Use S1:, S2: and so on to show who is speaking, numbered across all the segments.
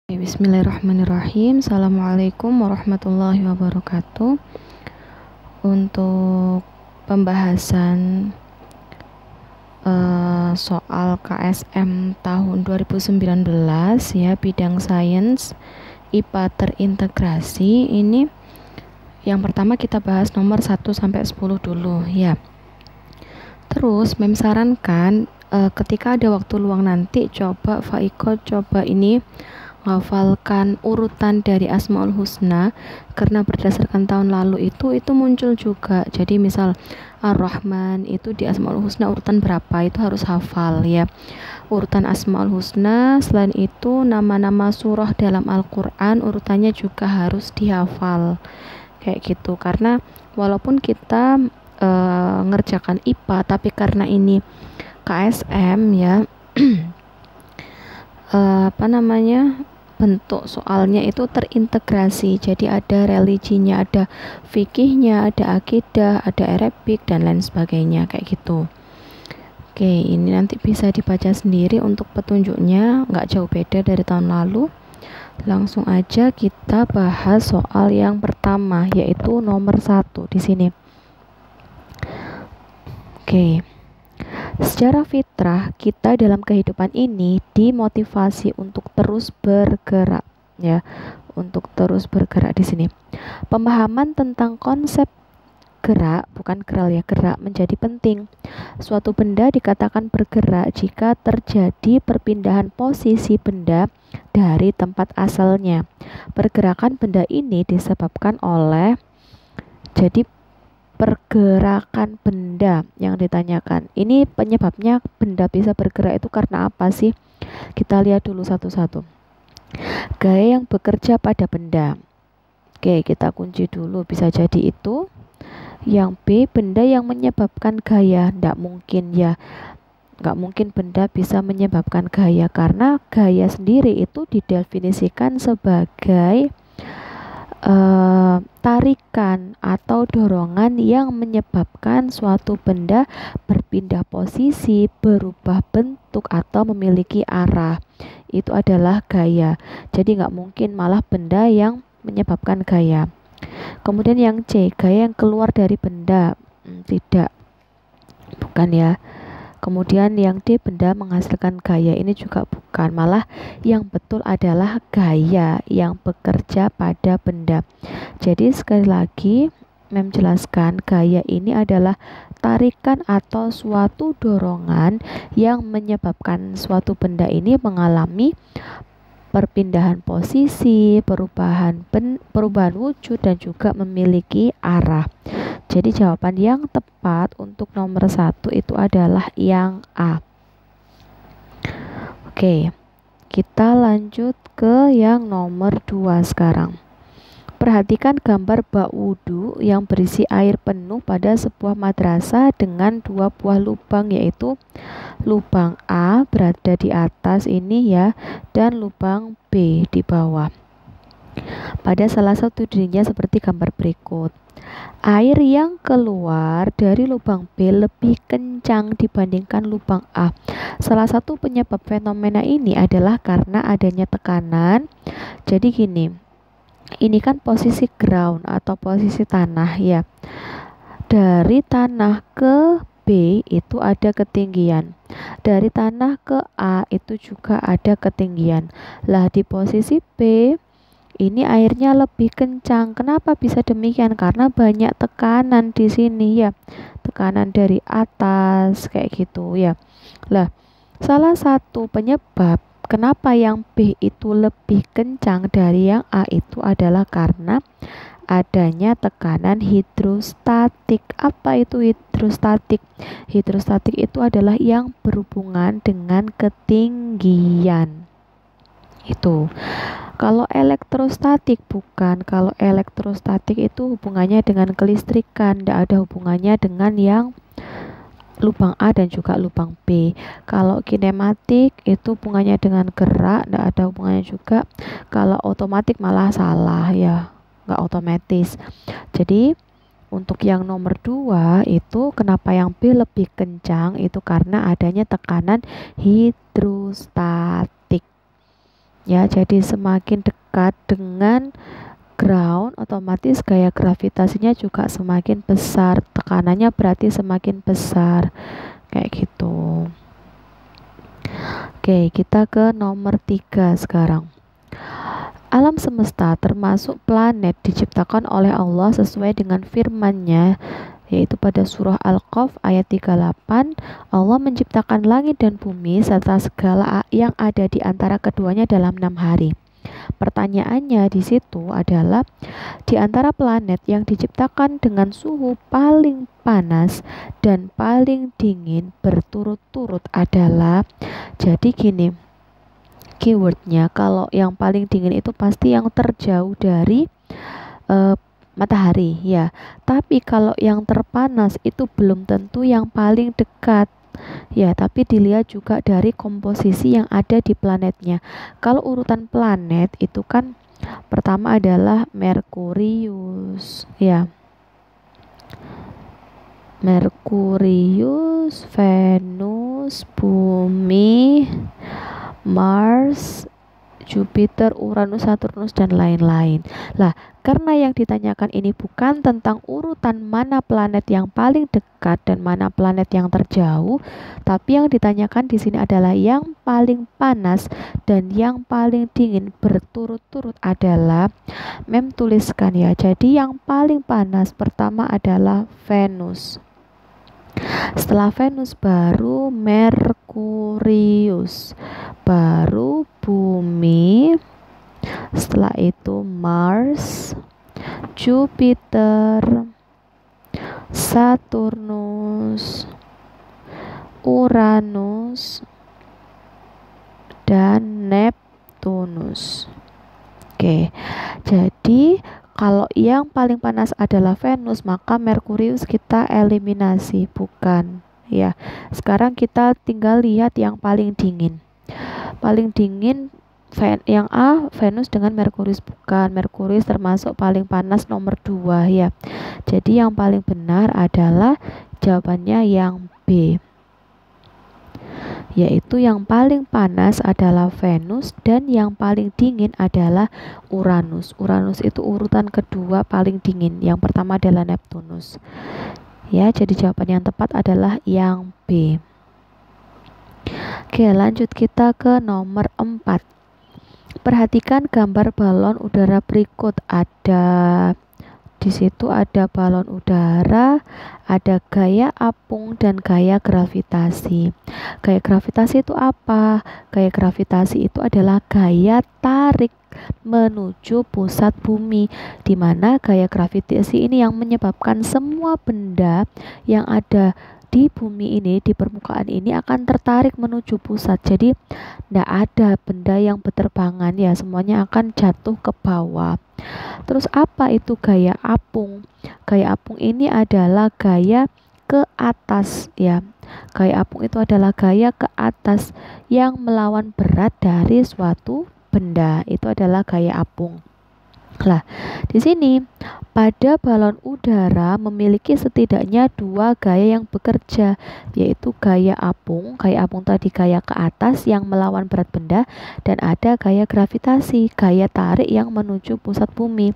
S1: Bismillahirrahmanirrahim. Assalamualaikum warahmatullahi wabarakatuh. Untuk pembahasan soal KSM tahun 2019 ya, bidang sains IPA terintegrasi, ini yang pertama kita bahas nomor 1 sampai 10 dulu ya. Terus Mem sarankan ketika ada waktu luang nanti coba ini hafalkan urutan dari Asmaul Husna, karena berdasarkan tahun lalu itu muncul juga. Jadi misal Ar-Rahman itu di Asmaul Husna urutan berapa, itu harus hafal ya, urutan Asmaul Husna. Selain itu nama-nama surah dalam Al-Quran urutannya juga harus dihafal kayak gitu. Karena walaupun kita ngerjakan IPA, tapi karena ini KSM ya bentuk soalnya itu terintegrasi, jadi ada religinya, ada fikihnya, ada akidah, ada Arabik dan lain sebagainya kayak gitu. Oke, ini nanti bisa dibaca sendiri untuk petunjuknya, nggak jauh beda dari tahun lalu. Langsung aja kita bahas soal yang pertama, yaitu nomor 1 di sini. Oke. Secara fitrah kita dalam kehidupan ini dimotivasi untuk terus bergerak ya, untuk terus bergerak di sini. Pemahaman tentang konsep gerak, bukan gerak ya, gerak menjadi penting. Suatu benda dikatakan bergerak jika terjadi perpindahan posisi benda dari tempat asalnya. Pergerakan benda ini disebabkan oleh, jadi pergerakan benda yang ditanyakan. Ini penyebabnya benda bisa bergerak itu karena apa sih? Kita lihat dulu satu-satu. Gaya yang bekerja pada benda. Oke, kita kunci dulu, bisa jadi itu. Yang B, benda yang menyebabkan gaya. Nggak mungkin ya, nggak mungkin benda bisa menyebabkan gaya, karena gaya sendiri itu didefinisikan sebagai tarikan atau dorongan yang menyebabkan suatu benda berpindah posisi, berubah bentuk, atau memiliki arah. Itu adalah gaya. Jadi nggak mungkin malah benda yang menyebabkan gaya. Kemudian yang C, gaya yang keluar dari benda. Tidak, bukan ya. Kemudian yang D, benda menghasilkan gaya. Ini juga bukan, malah yang betul adalah gaya yang bekerja pada benda. Jadi sekali lagi Mem jelaskan, gaya ini adalah tarikan atau suatu dorongan yang menyebabkan suatu benda ini mengalami perpindahan posisi, perubahan wujud, dan juga memiliki arah. Jadi jawaban yang tepat untuk nomor 1 itu adalah yang A. Oke, kita lanjut ke yang nomor 2 sekarang. Perhatikan gambar bak wudhu yang berisi air penuh pada sebuah madrasah dengan 2 buah lubang, yaitu lubang A berada di atas ini ya, dan lubang B di bawah. Pada salah satu dirinya seperti gambar berikut. Air yang keluar dari lubang B lebih kencang dibandingkan lubang A. Salah satu penyebab fenomena ini adalah karena adanya tekanan. Jadi gini, ini kan posisi ground atau posisi tanah ya. Dari tanah ke B itu ada ketinggian. Dari tanah ke A itu juga ada ketinggian. Lah di posisi B ini airnya lebih kencang. Kenapa bisa demikian? Karena banyak tekanan di sini ya. Tekanan dari atas kayak gitu ya. Lah, salah satu penyebab kenapa yang B itu lebih kencang dari yang A itu adalah karena adanya tekanan hidrostatik. Apa itu hidrostatik? Hidrostatik itu adalah yang berhubungan dengan ketinggian. Itu. Kalau elektrostatik bukan. Kalau elektrostatik itu hubungannya dengan kelistrikan, tidak ada hubungannya dengan yang lubang A dan juga lubang B. Kalau kinematik itu hubungannya dengan gerak, tidak ada hubungannya juga. Kalau otomatik malah salah ya, nggak otomatis. Jadi untuk yang nomor 2 itu kenapa yang B lebih kencang, itu karena adanya tekanan hidrostatik. Ya, jadi semakin dekat dengan ground, otomatis gaya gravitasinya juga semakin besar, tekanannya berarti semakin besar, kayak gitu. Oke, kita ke nomor 3 sekarang. Alam semesta termasuk planet diciptakan oleh Allah sesuai dengan firman-Nya, yaitu pada surah Al-Qaf ayat 38, Allah menciptakan langit dan bumi serta segala yang ada di antara keduanya dalam 6 hari. Pertanyaannya di situ adalah, di antara planet yang diciptakan dengan suhu paling panas dan paling dingin berturut-turut adalah, jadi gini, keywordnya kalau yang paling dingin itu pasti yang terjauh dari matahari ya, tapi kalau yang terpanas itu belum tentu yang paling dekat ya, tapi dilihat juga dari komposisi yang ada di planetnya. Kalau urutan planet itu kan pertama adalah Merkurius ya, Merkurius, Venus, Bumi, Mars, Jupiter, Uranus, Saturnus, dan lain-lain. Lah, karena yang ditanyakan ini bukan tentang urutan mana planet yang paling dekat dan mana planet yang terjauh, tapi yang ditanyakan di sini adalah yang paling panas dan yang paling dingin berturut-turut adalah, Mem tuliskan ya. Jadi yang paling panas pertama adalah Venus. Setelah Venus baru Merkurius, baru Bumi, setelah itu Mars, Jupiter, Saturnus, Uranus, dan Neptunus. Oke, jadi kalau yang paling panas adalah Venus, maka Merkurius kita eliminasi, bukan ya. Sekarang kita tinggal lihat yang paling dingin. Paling dingin yang A, Venus dengan Merkurius, bukan. Merkurius termasuk paling panas nomor 2 ya. Jadi yang paling benar adalah jawabannya yang B, yaitu yang paling panas adalah Venus dan yang paling dingin adalah Uranus. Uranus itu urutan kedua paling dingin, yang pertama adalah Neptunus ya. Jadi jawaban yang tepat adalah yang B. Oke, lanjut kita ke nomor 4. Perhatikan gambar balon udara berikut. Di situ ada balon udara, ada gaya apung dan gaya gravitasi. Gaya gravitasi itu apa? Gaya gravitasi itu adalah gaya tarik menuju pusat bumi, di mana gaya gravitasi ini yang menyebabkan semua benda yang ada di bumi ini, di permukaan ini akan tertarik menuju pusat. Jadi tidak ada benda yang berterbangan ya, semuanya akan jatuh ke bawah. Terus apa itu gaya apung? Gaya apung ini adalah gaya ke atas ya. Gaya apung itu adalah gaya ke atas yang melawan berat dari suatu benda. Itu adalah gaya apung. Lah, di sini pada balon udara memiliki setidaknya 2 gaya yang bekerja, yaitu gaya apung. Gaya apung tadi gaya ke atas yang melawan berat benda, dan ada gaya gravitasi, gaya tarik yang menuju pusat bumi.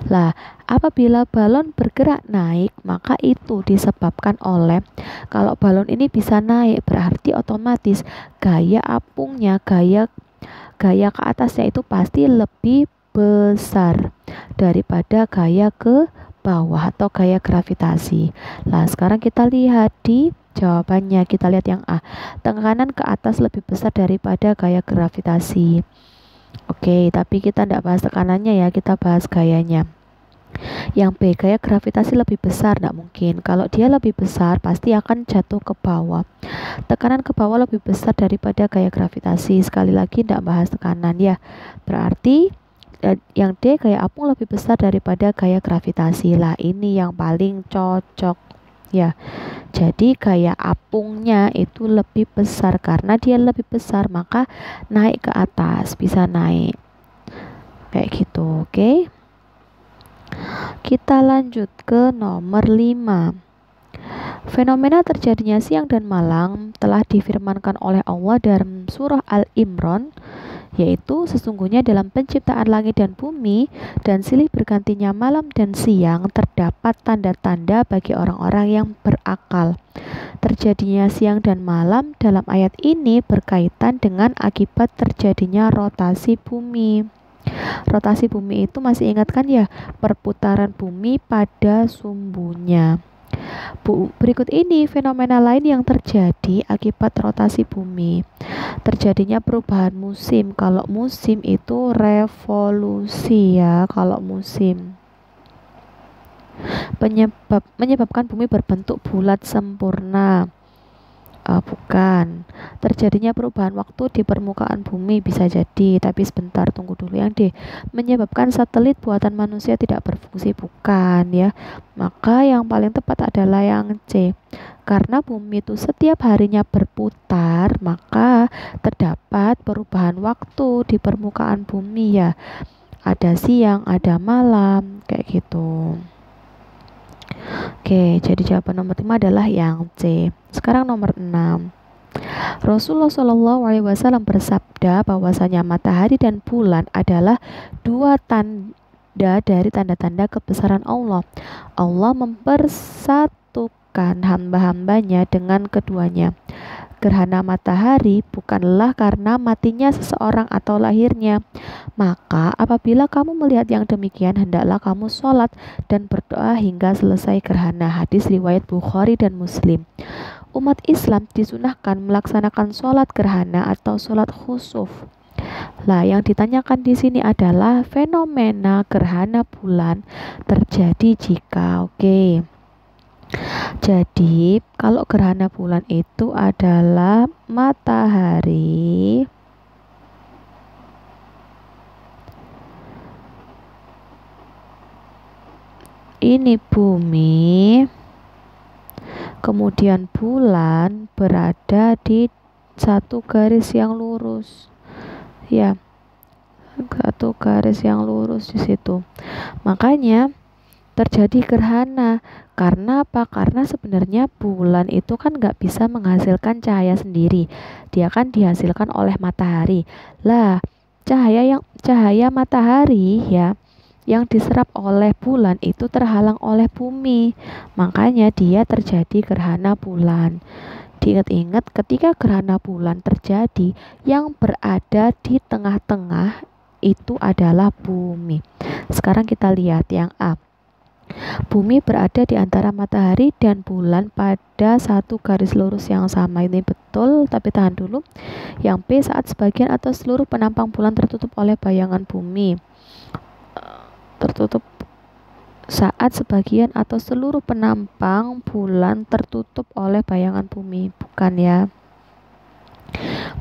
S1: Lah, apabila balon bergerak naik, maka itu disebabkan oleh, kalau balon ini bisa naik berarti otomatis gaya apungnya, gaya ke atasnya itu pasti lebih besar daripada gaya ke bawah atau gaya gravitasi. Nah, sekarang kita lihat di jawabannya. Kita lihat yang A. Tekanan ke atas lebih besar daripada gaya gravitasi. Oke, tapi kita tidak bahas tekanannya ya, kita bahas gayanya. Yang B, gaya gravitasi lebih besar, tidak mungkin. Kalau dia lebih besar, pasti akan jatuh ke bawah. Tekanan ke bawah lebih besar daripada gaya gravitasi. Sekali lagi tidak bahas tekanan ya. Berarti yang D, gaya apung lebih besar daripada gaya gravitasi. Lah, ini yang paling cocok ya. Jadi gaya apungnya itu lebih besar, karena dia lebih besar maka naik ke atas, bisa naik kayak gitu. Oke, kita lanjut ke nomor 5. Fenomena terjadinya siang dan malam telah difirmankan oleh Allah dalam surah Al-Imran yaitu sesungguhnya dalam penciptaan langit dan bumi dan silih bergantinya malam dan siang terdapat tanda-tanda bagi orang-orang yang berakal. Terjadinya siang dan malam dalam ayat ini berkaitan dengan akibat terjadinya rotasi bumi. Rotasi bumi itu masih ingat kan ya, perputaran bumi pada sumbunya. Berikut ini fenomena lain yang terjadi akibat rotasi bumi. Terjadinya perubahan musim. Kalau musim itu revolusi ya, kalau musim. Menyebabkan bumi berbentuk bulat sempurna. Bukan. Terjadinya perubahan waktu di permukaan bumi bisa jadi, tapi sebentar, tunggu dulu yang D. Menyebabkan satelit buatan manusia tidak berfungsi, bukan ya. Maka yang paling tepat adalah yang C. Karena bumi itu setiap harinya berputar, maka terdapat perubahan waktu di permukaan bumi ya. Ada siang, ada malam, kayak gitu. Oke, jadi jawaban nomor 5 adalah yang C. Sekarang nomor 6. Rasulullah SAW bersabda bahwasanya matahari dan bulan adalah dua tanda dari tanda-tanda kebesaran Allah. Allah mempersatukan hamba-hambanya dengan keduanya. Gerhana matahari bukanlah karena matinya seseorang atau lahirnya. Maka apabila kamu melihat yang demikian, hendaklah kamu sholat dan berdoa hingga selesai gerhana. Hadis riwayat Bukhari dan Muslim. Umat Islam disunahkan melaksanakan sholat gerhana atau sholat khusuf. Lah, yang ditanyakan di sini adalah fenomena gerhana bulan terjadi jika, jadi kalau gerhana bulan itu adalah matahari ini bumi, kemudian bulan berada di satu garis yang lurus ya, satu garis yang lurus di situ. Makanya terjadi gerhana. Karena apa? Karena sebenarnya bulan itu kan nggak bisa menghasilkan cahaya sendiri, dia kan dihasilkan oleh matahari. Lah, cahaya matahari ya yang diserap oleh bulan itu terhalang oleh bumi, makanya dia terjadi gerhana bulan. Diingat-ingat, ketika gerhana bulan terjadi, yang berada di tengah-tengah itu adalah bumi. Sekarang kita lihat yang A. Bumi berada di antara matahari dan bulan pada satu garis lurus yang sama. Ini betul, tapi tahan dulu. Yang B, saat sebagian atau seluruh penampang bulan tertutup oleh bayangan bumi. Saat sebagian atau seluruh penampang bulan tertutup oleh bayangan bumi. Bukan ya.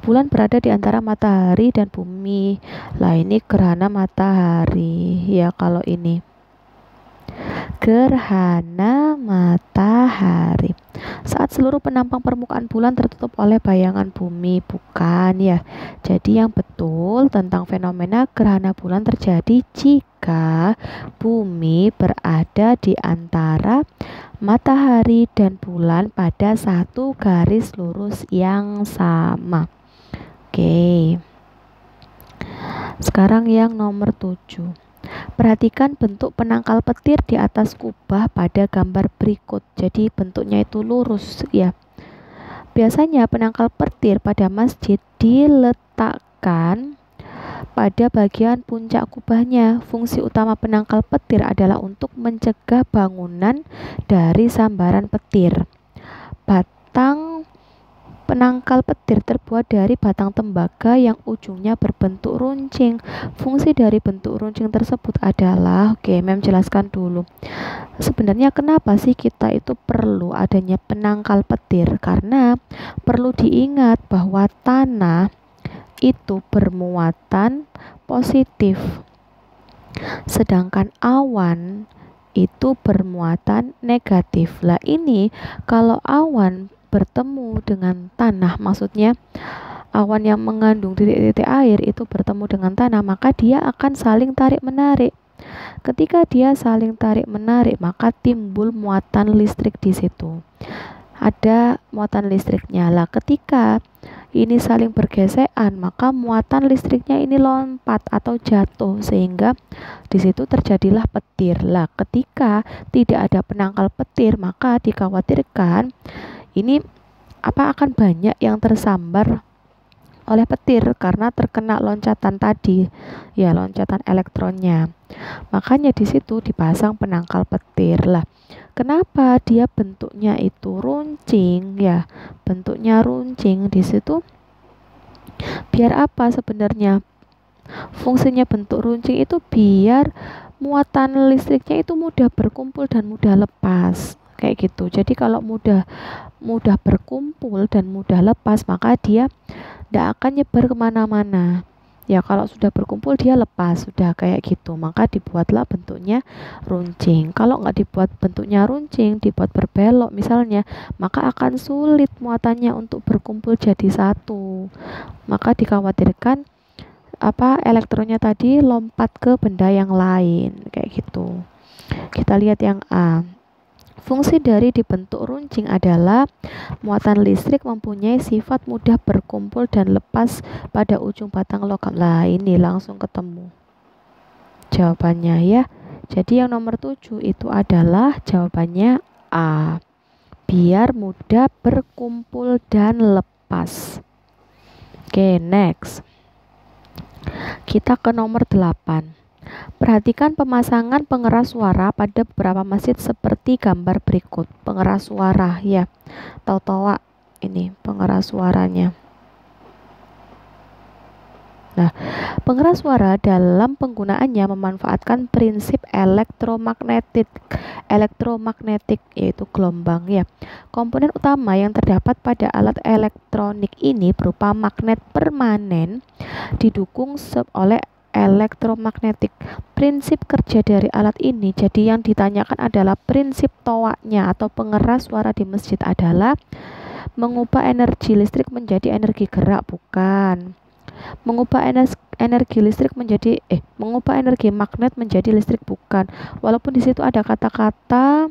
S1: Bulan berada di antara matahari dan bumi. Lah, ini gerhana matahari ya kalau ini. Gerhana matahari saat seluruh penampang permukaan bulan tertutup oleh bayangan bumi. Bukan ya. Jadi yang betul tentang fenomena gerhana bulan terjadi jika bumi berada di antara matahari dan bulan pada satu garis lurus yang sama. Sekarang yang nomor 7. Perhatikan bentuk penangkal petir di atas kubah pada gambar berikut. Jadi bentuknya itu lurus ya. Biasanya penangkal petir pada masjid diletakkan pada bagian puncak kubahnya. Fungsi utama penangkal petir adalah untuk mencegah bangunan dari sambaran petir. Batang penangkal petir terbuat dari batang tembaga yang ujungnya berbentuk runcing. Fungsi dari bentuk runcing tersebut adalah, Mem jelaskan dulu. Sebenarnya kenapa sih kita itu perlu adanya penangkal petir? Karena perlu diingat bahwa tanah itu bermuatan positif, sedangkan awan itu bermuatan negatif. Lah, ini kalau awan bertemu dengan tanah, maksudnya awan yang mengandung titik-titik air itu bertemu dengan tanah, maka dia akan saling tarik-menarik. Ketika dia saling tarik-menarik, maka timbul muatan listrik di situ. Ada muatan listriknya. Lah, ketika ini saling bergesekan, maka muatan listriknya ini lompat atau jatuh sehingga di situ terjadilah petir. Lah, ketika tidak ada penangkal petir, maka dikhawatirkan ini akan banyak yang tersambar oleh petir karena terkena loncatan tadi, ya loncatan elektronnya. Makanya di situ dipasang penangkal petir. Lah, kenapa dia bentuknya itu runcing ya? Bentuknya runcing di situ biar apa sebenarnya? Fungsinya bentuk runcing itu biar muatan listriknya itu mudah berkumpul dan mudah lepas. Kayak gitu. Jadi kalau mudah berkumpul dan mudah lepas, maka dia tidak akan nyebar kemana-mana. Ya kalau sudah berkumpul dia lepas, sudah kayak gitu, maka dibuatlah bentuknya runcing. Kalau nggak dibuat bentuknya runcing, dibuat berbelok misalnya, maka akan sulit muatannya untuk berkumpul jadi satu. Maka dikhawatirkan elektronnya tadi lompat ke benda yang lain, kayak gitu. Kita lihat yang A. Fungsi dari dibentuk runcing adalah muatan listrik mempunyai sifat mudah berkumpul dan lepas pada ujung batang logam. Lah, ini langsung ketemu jawabannya ya. Jadi yang nomor 7 itu adalah jawabannya A. Biar mudah berkumpul dan lepas. Oke, next. Kita ke nomor 8. Perhatikan pemasangan pengeras suara pada beberapa masjid seperti gambar berikut. Pengeras suara ya, tahu-tahu ini pengeras suaranya. Nah, pengeras suara dalam penggunaannya memanfaatkan prinsip elektromagnetik yaitu gelombang ya. Komponen utama yang terdapat pada alat elektronik ini berupa magnet permanen didukung oleh elektromagnetik. Prinsip kerja dari alat ini, jadi yang ditanyakan adalah prinsip toaknya atau pengeras suara di masjid adalah mengubah energi listrik menjadi energi gerak, bukan. Mengubah energi listrik menjadi mengubah energi magnet menjadi listrik, bukan. Walaupun di situ ada kata-kata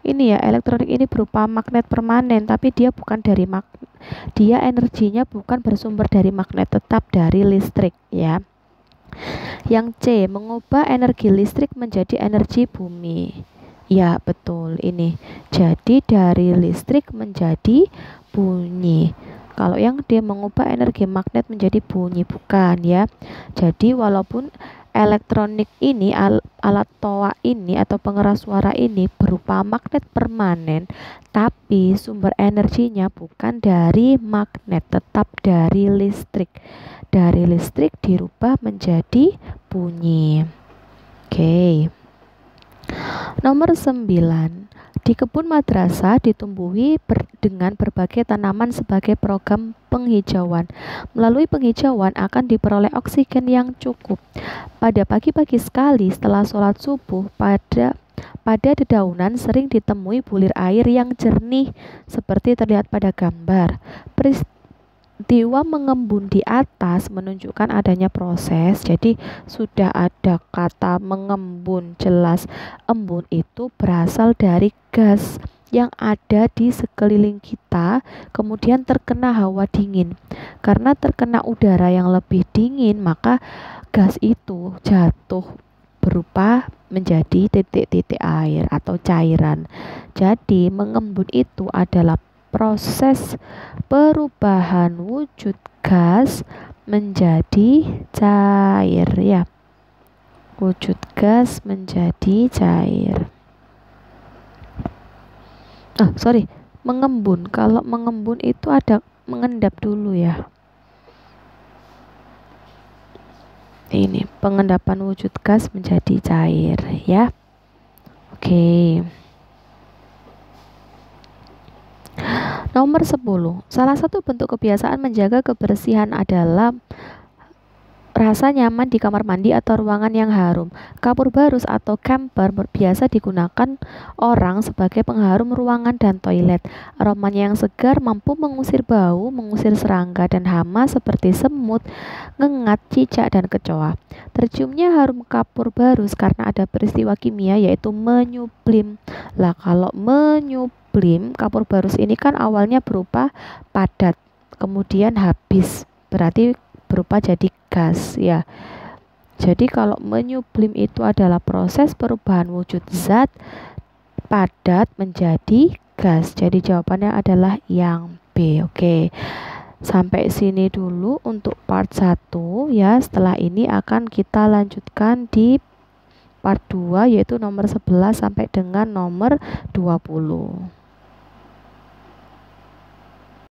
S1: ini ya, elektronik ini berupa magnet permanen, tapi dia bukan dari dia energinya bukan bersumber dari magnet, tetap dari listrik ya. Yang C, mengubah energi listrik menjadi energi bumi. Ya, betul ini. Jadi dari listrik menjadi bunyi. Kalau yang D, mengubah energi magnet menjadi bunyi, bukan ya. Jadi walaupun elektronik ini, alat toa ini atau pengeras suara ini berupa magnet permanen, tapi sumber energinya bukan dari magnet, tetap dari listrik. Dari listrik dirubah menjadi bunyi. Oke. Nomor 9. Di kebun madrasah ditumbuhi dengan berbagai tanaman sebagai program penghijauan. Melalui penghijauan akan diperoleh oksigen yang cukup. Pada pagi-pagi sekali setelah sholat subuh, pada dedaunan sering ditemui bulir air yang jernih seperti terlihat pada gambar. Peristiwa mengembun di atas menunjukkan adanya proses. Jadi sudah ada kata mengembun, jelas embun itu berasal dari gas yang ada di sekeliling kita, kemudian terkena hawa dingin. Karena terkena udara yang lebih dingin, maka gas itu jatuh berupa menjadi titik-titik air atau cairan. Jadi mengembun itu adalah proses perubahan wujud gas menjadi cair ya. Wujud gas menjadi cair. Mengembun. Kalau mengembun itu ada mengendap dulu ya. Ini pengendapan wujud gas menjadi cair ya. Oke. Nomor 10. Salah satu bentuk kebiasaan menjaga kebersihan adalah rasa nyaman di kamar mandi atau ruangan yang harum. Kapur barus atau camper biasa digunakan orang sebagai pengharum ruangan dan toilet. Aromanya yang segar mampu mengusir bau, mengusir serangga dan hama seperti semut, ngengat, cicak, dan kecoa. Terciumnya harum kapur barus karena ada peristiwa kimia yaitu menyublim. Lah, kalau menyublim kapur barus ini kan awalnya berupa padat. kemudian habis, berarti berubah jadi gas ya. Jadi kalau menyublim itu adalah proses perubahan wujud zat padat menjadi gas. Jadi jawabannya adalah yang B. Oke. Sampai sini dulu untuk part 1 ya. Setelah ini akan kita lanjutkan di part 2 yaitu nomor 11 sampai dengan nomor 20.